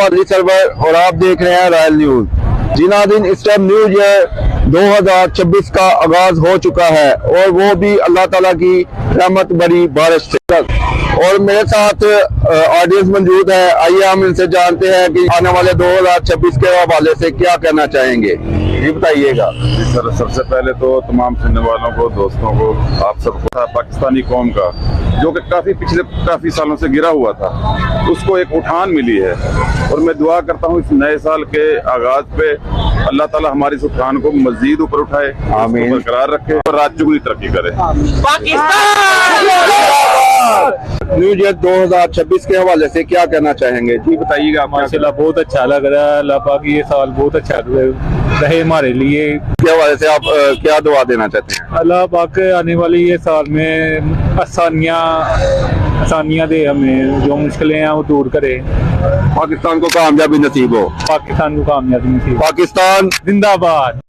علی سرور اور آپ دیکھ رہے ہیں رائل نیوز۔ جی ناظرین، اس ٹائم نیو ایئر 2026 کا آغاز ہو چکا ہے اور وہ بھی اللہ تعالیٰ کی رحمت بڑی بارش سے، اور میرے ساتھ آڈینس موجود ہے۔ آئیے ہم ان سے جانتے ہیں کہ آنے والے 2026 کے حوالے سے کیا کہنا چاہیں گے، یہ بتائیے گا۔ جی سر، سب سے پہلے تو تمام سننے والوں کو، دوستوں کو، آپ سب کو، پاکستانی قوم کا جو کہ پچھلے کافی سالوں سے گرا ہوا تھا، اس کو ایک اٹھان ملی ہے، اور میں دعا کرتا ہوں اس نئے سال کے آغاز پہ اللہ تعالیٰ ہماری اس اٹھان کو مزید اوپر اٹھائے، آمین، برقرار رکھے اور رات چگنی ترقی کرے۔ نیو ایئر 2026 کے حوالے سے کیا کہنا چاہیں گے، جی بتائیے گا۔ ماشاءاللہ بہت اچھا لگ رہا ہے، اللہ پاک یہ سال بہت اچھا رہے ہمارے لیے۔ کے حوالے سے آپ کیا دعا دینا چاہتے ہیں؟ اللہ پاک آنے والے یہ سال میں آسانیاں دے، ہمیں جو مشکلیں ہیں وہ دور کرے، پاکستان کو کامیابی نصیب ہو۔ پاکستان کو کامیابی نصیب۔ پاکستان زندہ باد۔